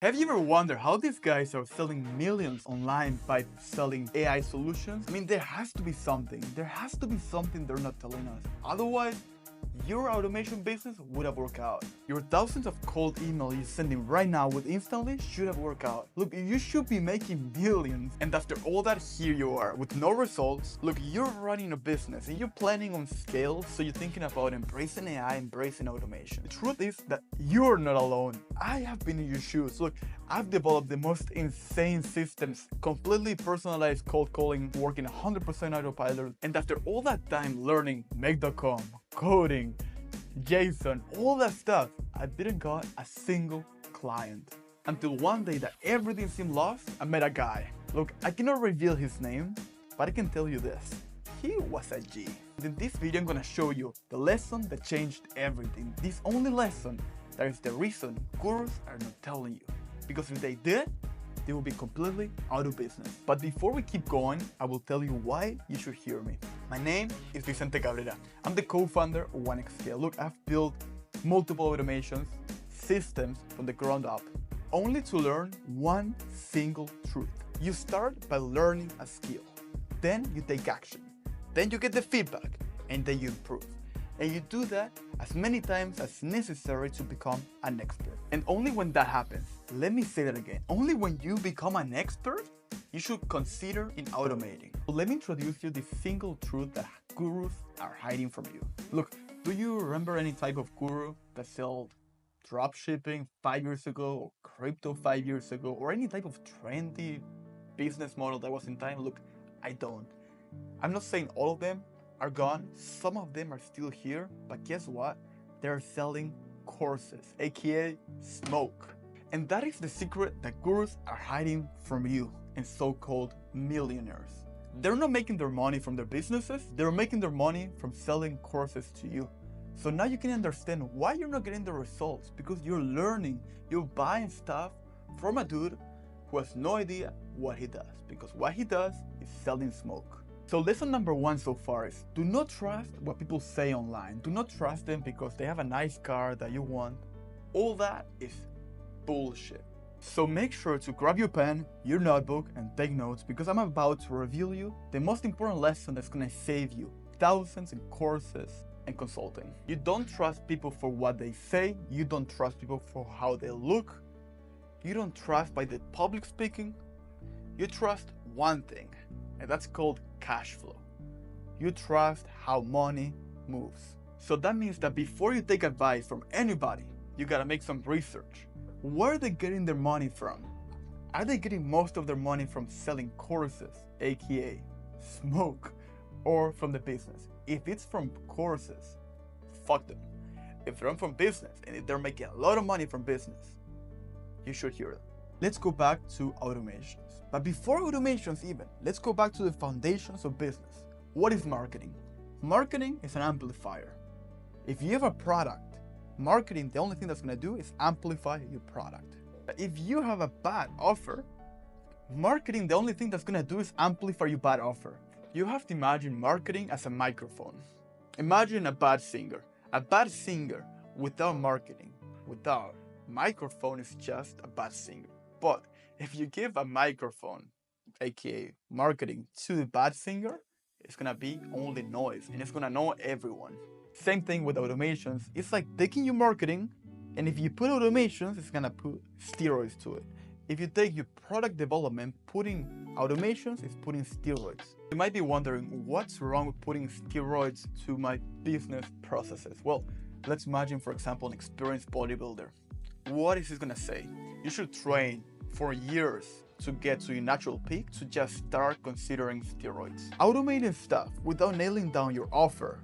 Have you ever wondered how these guys are selling millions online by selling AI solutions? I mean, there has to be something. There has to be something they're not telling us. Otherwise, your automation business would have worked out. Your thousands of cold emails you're sending right now would instantly should have worked out. Look, you should be making billions, and after all that, here you are with no results. Look, you're running a business and you're planning on scale, so you're thinking about embracing AI, embracing automation. The truth is that you're not alone. I have been in your shoes. Look, I've developed the most insane systems, completely personalized cold calling, working 100% autopilot, and after all that time learning make.com, coding, JSON, all that stuff, I didn't got a single client. Until one day that everything seemed lost, I met a guy. Look, I cannot reveal his name, but I can tell you this. He was a G. In this video, I'm gonna show you the lesson that changed everything. This only lesson that is the reason gurus are not telling you. Because if they did, they will be completely out of business. But before we keep going, I will tell you why you should hear me. My name is Vicente Cabrera. I'm the co-founder of 1xScale. Look, I've built multiple automations, systems from the ground up, only to learn one single truth. You start by learning a skill. Then you take action. Then you get the feedback, and then you improve. And you do that as many times as necessary to become an expert. And only when that happens, let me say that again, only when you become an expert, you should consider in automating. So let me introduce you the single truth that gurus are hiding from you. Look, do you remember any type of guru that sold dropshipping 5 years ago, or crypto 5 years ago, or any type of trendy business model that was in time? Look, I don't. I'm not saying all of them are gone. Some of them are still here, but guess what? They're selling courses, aka smoke. And that is the secret that gurus are hiding from you and so-called millionaires. They're not making their money from their businesses, they're making their money from selling courses to you. So now you can understand why you're not getting the results, because you're learning, you're buying stuff from a dude who has no idea what he does, because what he does is selling smoke. So lesson number one so far is, do not trust what people say online. Do not trust them because they have a nice car that you want. All that is bullshit. So make sure to grab your pen, your notebook, and take notes, because I'm about to reveal you the most important lesson that's gonna save you thousands in courses and consulting. You don't trust people for what they say. You don't trust people for how they look. You don't trust by the public speaking. You trust one thing, and that's called cash flow. You trust how money moves. So that means that before you take advice from anybody, you gotta make some research. Where are they getting their money from? Are they getting most of their money from selling courses, aka smoke, or from the business? If it's from courses, fuck them. If they're from business and if they're making a lot of money from business, you should hear them. Let's go back to automations. But before automations even, let's go back to the foundations of business. What is marketing? Marketing is an amplifier. If you have a product, marketing, the only thing that's gonna do is amplify your product. If you have a bad offer, marketing, the only thing that's gonna do is amplify your bad offer. You have to imagine marketing as a microphone. Imagine a bad singer. A bad singer without marketing, without microphone, is just a bad singer. But if you give a microphone, aka marketing, to the bad singer, it's gonna be only noise and it's gonna know everyone. Same thing with automations. It's like taking your marketing, and if you put automations, it's gonna put steroids to it. If you take your product development, putting automations is putting steroids. You might be wondering, what's wrong with putting steroids to my business processes? Well, let's imagine, for example, an experienced bodybuilder. What is he gonna say? You should train for years to get to your natural peak to just start considering steroids. Automating stuff without nailing down your offer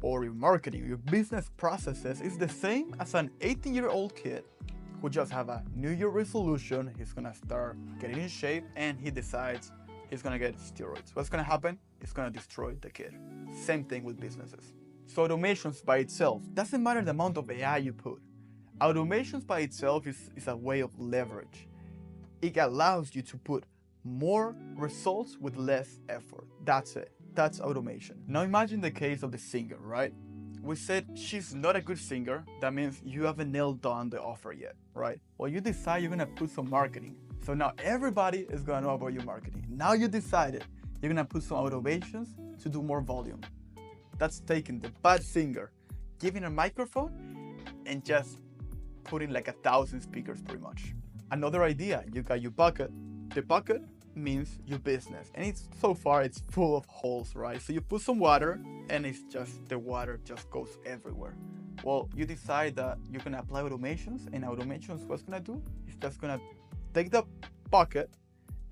or your marketing, your business processes, is the same as an 18-year-old kid who just have a New Year resolution. He's gonna start getting in shape and he decides he's gonna get steroids. What's gonna happen? It's gonna destroy the kid. Same thing with businesses. So automations by itself, doesn't matter the amount of AI you put. Automations by itself is a way of leverage. It allows you to put more results with less effort. That's it. That's automation. Now imagine the case of the singer, right? we said she's not a good singer. That means you haven't nailed down the offer yet, right? Well, you decide you're gonna put some marketing. So now everybody is gonna know about your marketing. Now you decided you're gonna put some automations to do more volume. That's taking the bad singer, giving a microphone, and just putting like 1,000 speakers pretty much. Another idea, you got your bucket. The bucket means your business, and it's so far it's full of holes, right? So you put some water and it's just the water just goes everywhere. Well, you decide that you're gonna apply automations, and automations what's gonna do? It's just gonna take the bucket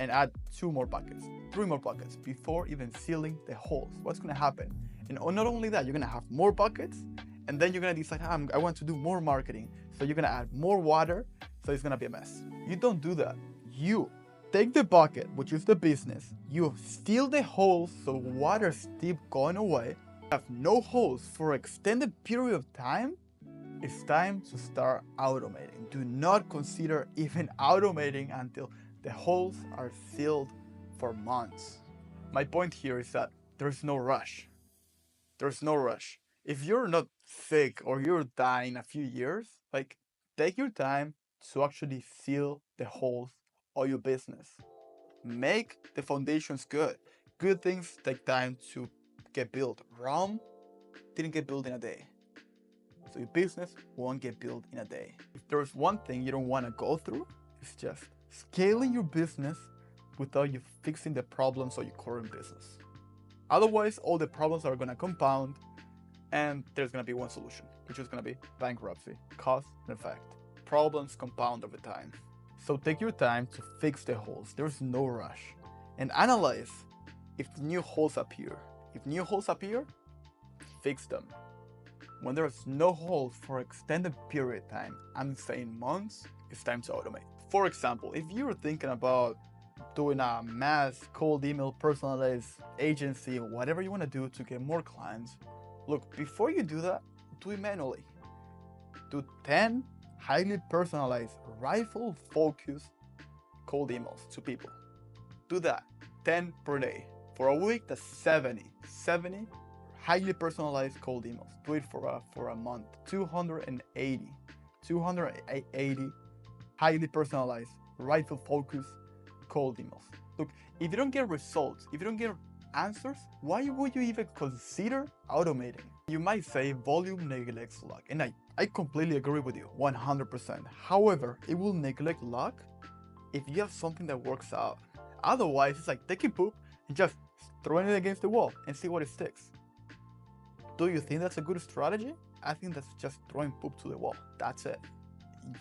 and add 2 more buckets, 3 more buckets before even sealing the holes. What's gonna happen? And not only that, you're gonna have more buckets, and then you're gonna decide, I want to do more marketing. So you're gonna add more water, so it's gonna be a mess. You don't do that. You take the bucket, which is the business, you seal the holes so water keep going away, have no holes for an extended period of time. It's time to start automating. Do not consider even automating until the holes are sealed for months. My point here is that there's no rush. There's no rush. If you're not sick or you're dying in a few years, like, take your time to actually seal the holes of your business. Make the foundations good. Good things take time to get built. Rome didn't get built in a day. So your business won't get built in a day. If there's one thing you don't want to go through, it's just scaling your business without you fixing the problems of your current business. Otherwise, all the problems are going to compound, and there's going to be one solution, which is going to be bankruptcy. Cause and effect. Problems compound over time. So take your time to fix the holes. There's no rush. And analyze if new holes appear. If new holes appear, fix them. When there's no holes for extended period of time, I'm saying months, it's time to automate. For example, if you're thinking about doing a mass cold email personalized agency, whatever you want to do to get more clients, look, before you do that, do it manually. Do 10 highly personalized, rifle focused cold emails to people. Do that 10 per day. For a week, that's 70 highly personalized cold emails. Do it for a month. 280 highly personalized, rifle focused cold emails. Look, if you don't get results, if you don't get answers, why would you even consider automating? You might say volume neglects luck, and I completely agree with you 100%. However, it will neglect luck if you have something that works out. Otherwise, it's like taking poop and just throwing it against the wall and see what it sticks. Do you think that's a good strategy? I think that's just throwing poop to the wall. That's it.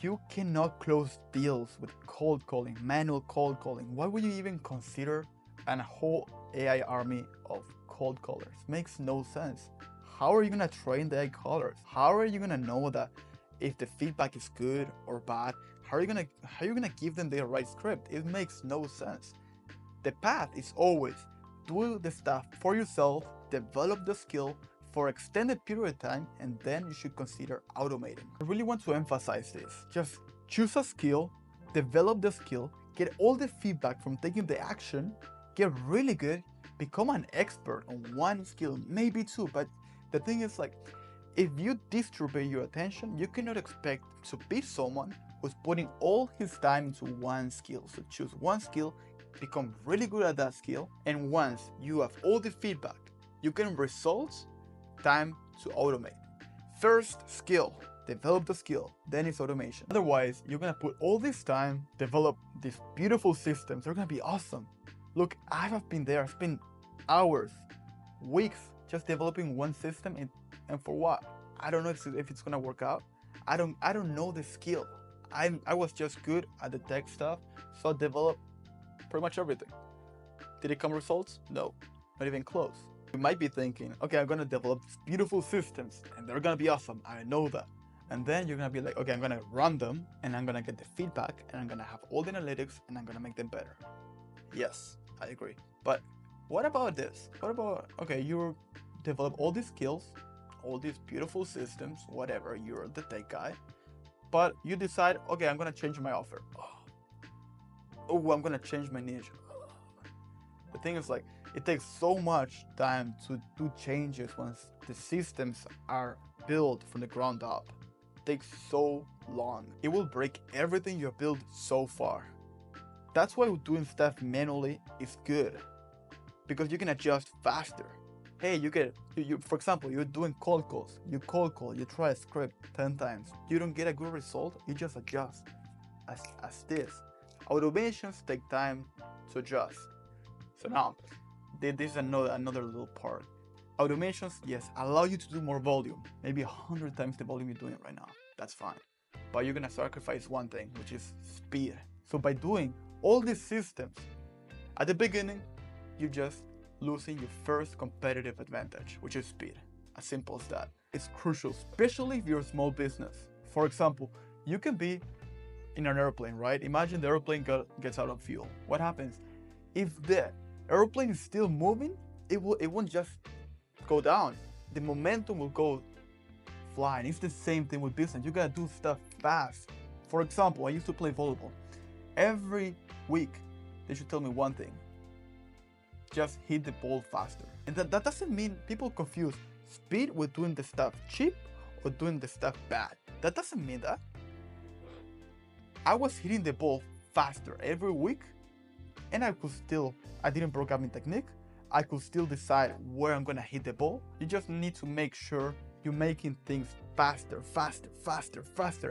You cannot close deals with cold calling, manual cold calling. Why would you even consider a whole AI army of cold callers? Makes no sense. How are you gonna train the AI callers? How are you gonna know that if the feedback is good or bad? How are you gonna give them the right script? It makes no sense. The path is always do the stuff for yourself, develop the skill for extended period of time, and then you should consider automating. I really want to emphasize this. Just choose a skill, develop the skill, get all the feedback from taking the action, get really good, become an expert on one skill, maybe two. But the thing is, like, if you distribute your attention, you cannot expect to beat someone who's putting all his time into one skill. So choose one skill, become really good at that skill, and once you have all the feedback, you get results, time to automate. First, skill. Develop the skill, then it's automation. Otherwise, you're gonna put all this time, develop these beautiful systems. They're gonna be awesome. Look, I have been there. I spent hours, weeks just developing one system, and for what? I don't know if it's gonna work out. I don't know the skill. I was just good at the tech stuff, so I developed pretty much everything. Did it come results? No, not even close. You might be thinking, okay, I'm gonna develop these beautiful systems and they're gonna be awesome. I know that. And then you're gonna be like, okay, I'm gonna run them and I'm gonna get the feedback and I'm gonna have all the analytics and I'm gonna make them better. Yes, I agree. But what about this? What about, okay, you develop all these skills, all these beautiful systems, whatever, you're the tech guy, but you decide, okay, I'm gonna change my offer. Oh, I'm gonna change my niche. The thing is, like, It takes so much time to do changes once the systems are built from the ground up. It takes so long. It will break everything you have built so far. That's why doing stuff manually is good, because you can adjust faster. Hey, for example, you're doing cold calls. You cold call, you try a script 10 times. You don't get a good result, you just adjust as this. Automations take time to adjust. So now, this is another little part. Automations, yes, allow you to do more volume, maybe 100 times the volume you're doing right now. That's fine. But you're gonna sacrifice one thing, which is speed. So by doing all these systems, at the beginning, you're just losing your first competitive advantage, which is speed. As simple as that. It's crucial, especially if you're a small business. For example, you can be in an airplane, right? Imagine the airplane gets out of fuel. What happens? If the airplane is still moving, it won't just go down. The momentum will go flying. It's the same thing with business. You gotta do stuff fast. For example, I used to play volleyball. Every week, they should tell me one thing. Just hit the ball faster. And that doesn't mean people confuse speed with doing the stuff cheap or doing the stuff bad. That doesn't mean that. I was hitting the ball faster every week, and I didn't program in technique. I could still decide where I'm gonna hit the ball. You just need to make sure you're making things faster.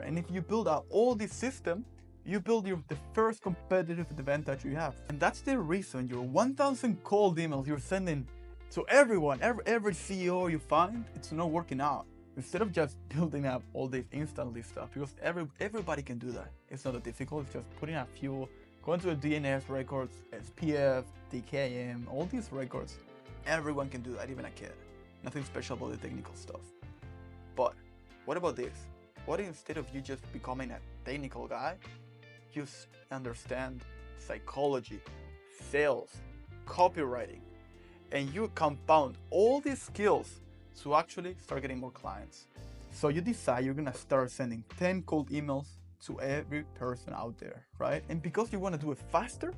And if you build out all this system, you build the first competitive advantage you have. And that's the reason your 1,000 cold emails you're sending to everyone, every CEO you find, it's not working out. Instead of just building up all this instantly stuff, because everybody can do that. It's not that difficult, it's just putting a few, going to the DNS records, SPF, DKIM, all these records. Everyone can do that, even a kid. Nothing special about the technical stuff. But what about this? What if instead of you just becoming a technical guy, you understand psychology, sales, copywriting, and you compound all these skills to actually start getting more clients. So you decide you're gonna start sending 10 cold emails to every person out there, right? And because you wanna do it faster,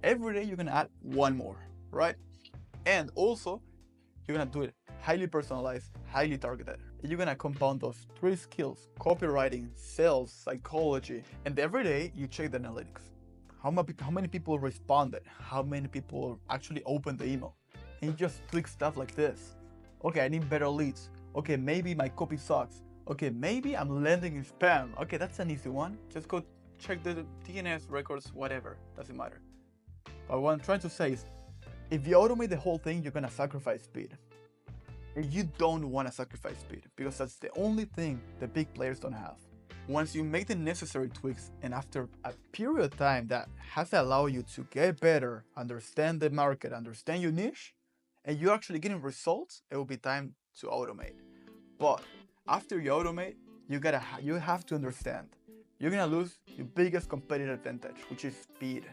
every day you're gonna add one more, right? And also, you're gonna do it highly personalized, highly targeted. You're gonna compound those 3 skills: copywriting, sales, psychology, and every day you check the analytics. How many people responded? How many people actually opened the email? And you just tweak stuff like this. Okay, I need better leads. Okay, maybe my copy sucks. Okay, maybe I'm landing in spam. Okay, that's an easy one. Just go check the DNS records, whatever, doesn't matter. But what I'm trying to say is, if you automate the whole thing, you're gonna sacrifice speed. And you don't wanna sacrifice speed, because that's the only thing the big players don't have. Once you make the necessary tweaks, and after a period of time that has allowed you to get better, understand the market, understand your niche, and you're actually getting results, it will be time to automate. But after you automate, you have to understand, you're gonna lose your biggest competitive advantage, which is speed.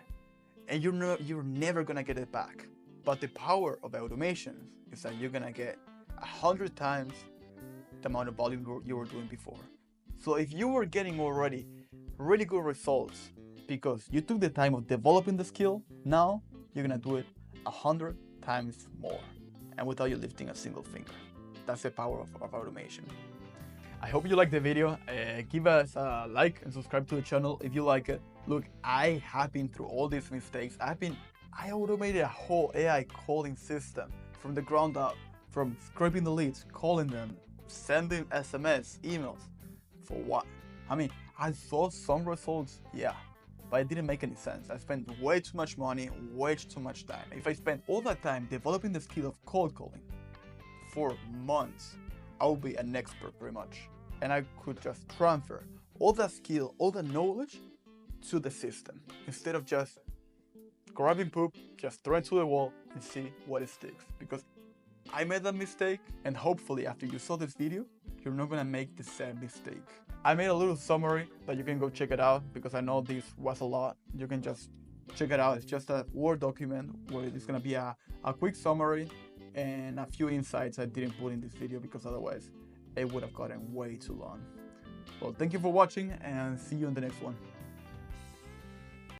And you're never gonna get it back. But the power of automation is that you're gonna get 100 times the amount of volume you were doing before. So if you were getting already really good results because you took the time of developing the skill, now you're gonna do it 100 times more, and without you lifting a single finger. That's the power of automation. I hope you liked the video. Give us a like and subscribe to the channel if you like it. Look, I have been through all these mistakes. I automated a whole AI calling system from the ground up, from scraping the leads, calling them, sending SMS, emails. For what? I mean, I saw some results, yeah, but it didn't make any sense. I spent way too much money, way too much time. If I spent all that time developing the skill of cold calling for months, I would be an expert pretty much. And I could just transfer all that skill, all the knowledge to the system, instead of just grabbing poop, just throw it to the wall and see what it sticks. Because I made that mistake, and hopefully after you saw this video, you're not gonna make the same mistake. I made a little summary that you can go check it out, because I know this was a lot. You can just check it out. It's just a Word document where it's gonna be a quick summary and a few insights I didn't put in this video, because otherwise it would have gotten way too long. Well, thank you for watching, and see you in the next one.